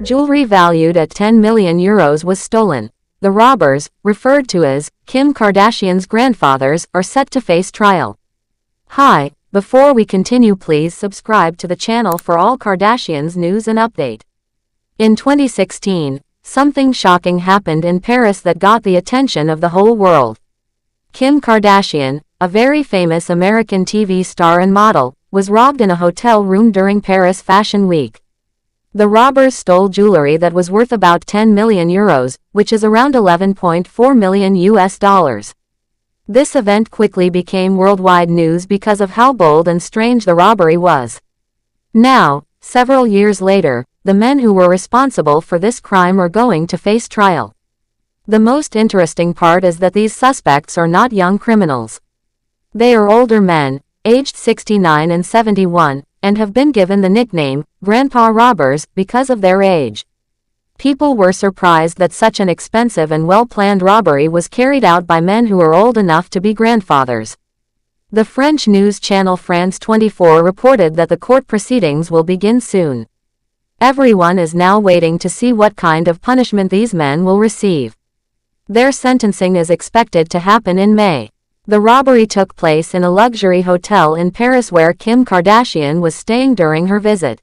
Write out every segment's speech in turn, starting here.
Jewelry valued at €10 million was stolen. The robbers, referred to as Kim Kardashian's grandfathers, are set to face trial. Hi, before we continue, please subscribe to the channel for all Kardashians news and update. In 2016, something shocking happened in Paris that got the attention of the whole world. Kim Kardashian, a very famous American TV star and model, was robbed in a hotel room during Paris Fashion Week. The robbers stole jewelry that was worth about €10 million, which is around $11.4 million. This event quickly became worldwide news because of how bold and strange the robbery was. Now, several years later, the men who were responsible for this crime are going to face trial. The most interesting part is that these suspects are not young criminals. They are older men, aged 69 and 71, and have been given the nickname, Grandpa Robbers, because of their age. People were surprised that such an expensive and well-planned robbery was carried out by men who are old enough to be grandfathers. The French news channel France 24 reported that the court proceedings will begin soon. Everyone is now waiting to see what kind of punishment these men will receive. Their sentencing is expected to happen in May. The robbery took place in a luxury hotel in Paris where Kim Kardashian was staying during her visit.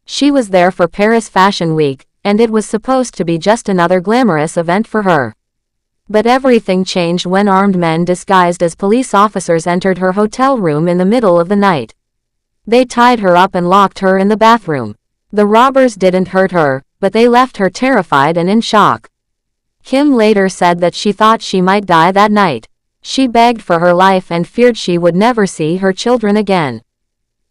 She was there for Paris Fashion Week, and it was supposed to be just another glamorous event for her. But everything changed when armed men disguised as police officers entered her hotel room in the middle of the night. They tied her up and locked her in the bathroom. The robbers didn't hurt her, but they left her terrified and in shock. Kim later said that she thought she might die that night. She begged for her life and feared she would never see her children again.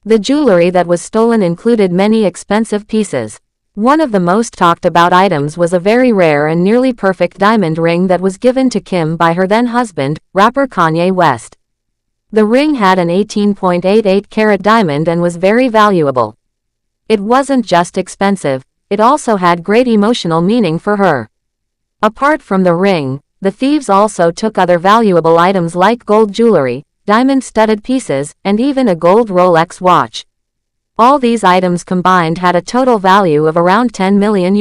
The jewelry that was stolen included many expensive pieces. One of the most talked about items was a very rare and nearly perfect diamond ring that was given to Kim by her then-husband, rapper Kanye West. The ring had an 18.88-carat diamond and was very valuable. It wasn't just expensive, it also had great emotional meaning for her. Apart from the ring, the thieves also took other valuable items like gold jewelry, diamond-studded pieces, and even a gold Rolex watch. All these items combined had a total value of around €10 million.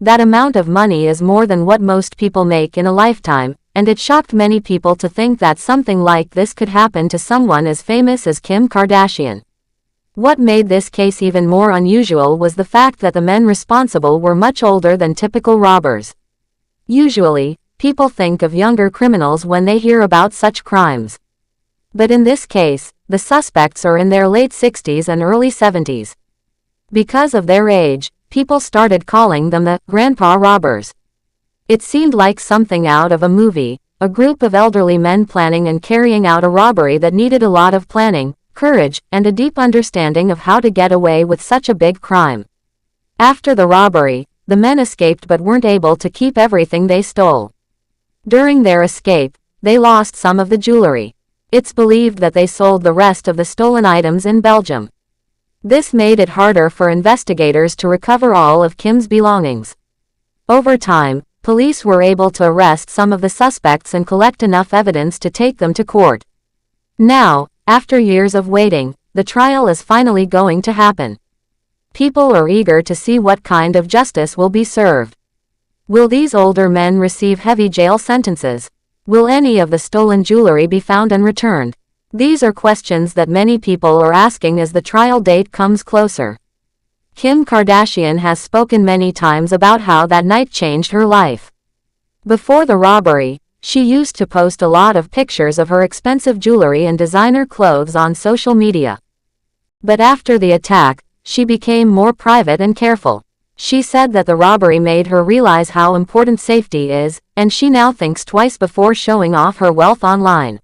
That amount of money is more than what most people make in a lifetime, and it shocked many people to think that something like this could happen to someone as famous as Kim Kardashian. What made this case even more unusual was the fact that the men responsible were much older than typical robbers. Usually, people think of younger criminals when they hear about such crimes. But in this case, the suspects are in their late 60s and early 70s. Because of their age, people started calling them the Grandpa Robbers. It seemed like something out of a movie, a group of elderly men planning and carrying out a robbery that needed a lot of planning, courage, and a deep understanding of how to get away with such a big crime. After the robbery, the men escaped but weren't able to keep everything they stole. During their escape, they lost some of the jewelry. It's believed that they sold the rest of the stolen items in Belgium. This made it harder for investigators to recover all of Kim's belongings. Over time, police were able to arrest some of the suspects and collect enough evidence to take them to court. Now, after years of waiting, the trial is finally going to happen. People are eager to see what kind of justice will be served. Will these older men receive heavy jail sentences? Will any of the stolen jewelry be found and returned? These are questions that many people are asking as the trial date comes closer. Kim Kardashian has spoken many times about how that night changed her life. Before the robbery, she used to post a lot of pictures of her expensive jewelry and designer clothes on social media. But after the attack, she became more private and careful. She said that the robbery made her realize how important safety is, and she now thinks twice before showing off her wealth online.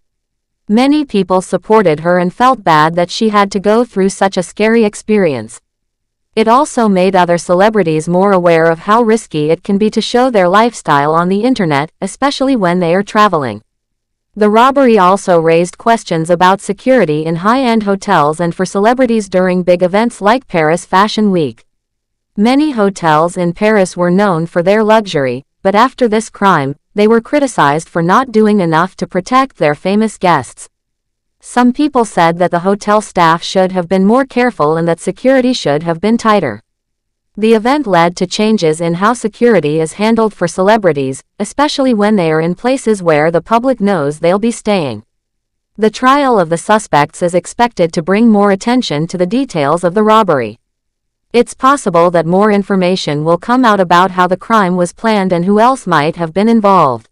Many people supported her and felt bad that she had to go through such a scary experience. It also made other celebrities more aware of how risky it can be to show their lifestyle on the internet, especially when they are traveling. The robbery also raised questions about security in high-end hotels and for celebrities during big events like Paris Fashion Week. Many hotels in Paris were known for their luxury, but after this crime, they were criticized for not doing enough to protect their famous guests. Some people said that the hotel staff should have been more careful and that security should have been tighter. The event led to changes in how security is handled for celebrities, especially when they are in places where the public knows they'll be staying. The trial of the suspects is expected to bring more attention to the details of the robbery. It's possible that more information will come out about how the crime was planned and who else might have been involved.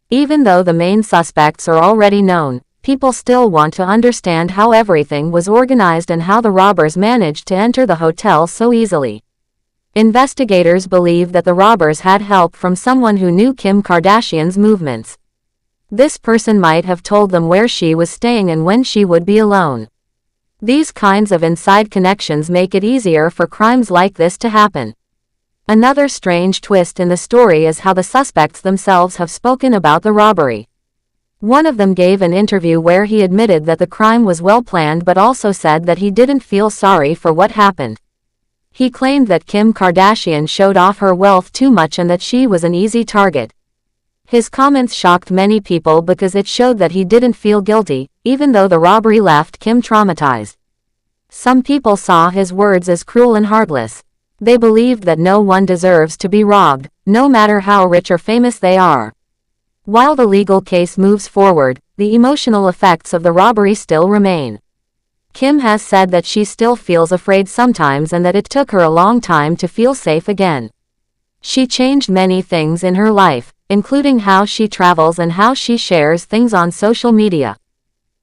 Even though the main suspects are already known, people still want to understand how everything was organized and how the robbers managed to enter the hotel so easily. Investigators believe that the robbers had help from someone who knew Kim Kardashian's movements. This person might have told them where she was staying and when she would be alone. These kinds of inside connections make it easier for crimes like this to happen. Another strange twist in the story is how the suspects themselves have spoken about the robbery. One of them gave an interview where he admitted that the crime was well planned but also said that he didn't feel sorry for what happened. He claimed that Kim Kardashian showed off her wealth too much and that she was an easy target. His comments shocked many people because it showed that he didn't feel guilty, even though the robbery left Kim traumatized. Some people saw his words as cruel and heartless. They believed that no one deserves to be robbed, no matter how rich or famous they are. While the legal case moves forward, the emotional effects of the robbery still remain. Kim has said that she still feels afraid sometimes and that it took her a long time to feel safe again. She changed many things in her life, including how she travels and how she shares things on social media.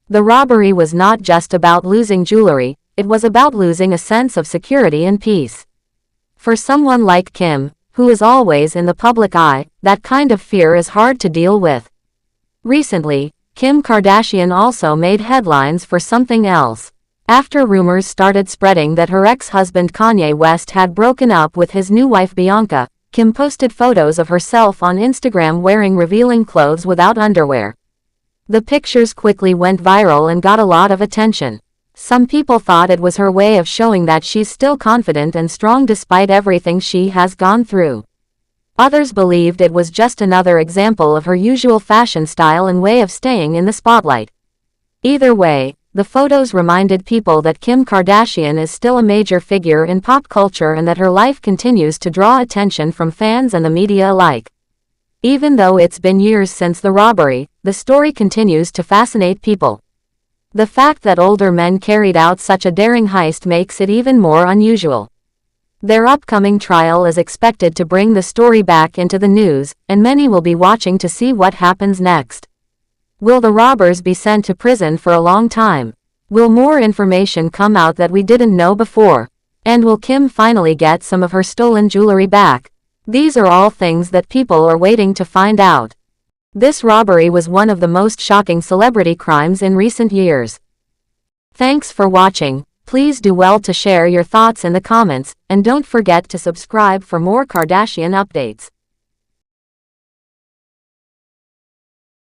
The robbery was not just about losing jewelry, it was about losing a sense of security and peace. For someone like Kim, who is always in the public eye, that kind of fear is hard to deal with. Recently, Kim Kardashian also made headlines for something else. After rumors started spreading that her ex-husband Kanye West had broken up with his new wife Bianca, Kim posted photos of herself on Instagram wearing revealing clothes without underwear. The pictures quickly went viral and got a lot of attention. Some people thought it was her way of showing that she's still confident and strong despite everything she has gone through. Others believed it was just another example of her usual fashion style and way of staying in the spotlight. Either way, the photos reminded people that Kim Kardashian is still a major figure in pop culture and that her life continues to draw attention from fans and the media alike. Even though it's been years since the robbery, the story continues to fascinate people. The fact that older men carried out such a daring heist makes it even more unusual. Their upcoming trial is expected to bring the story back into the news, and many will be watching to see what happens next. Will the robbers be sent to prison for a long time? Will more information come out that we didn't know before? And will Kim finally get some of her stolen jewelry back? These are all things that people are waiting to find out. This robbery was one of the most shocking celebrity crimes in recent years. Thanks for watching. Please do well to share your thoughts in the comments, and don't forget to subscribe for more Kardashian updates.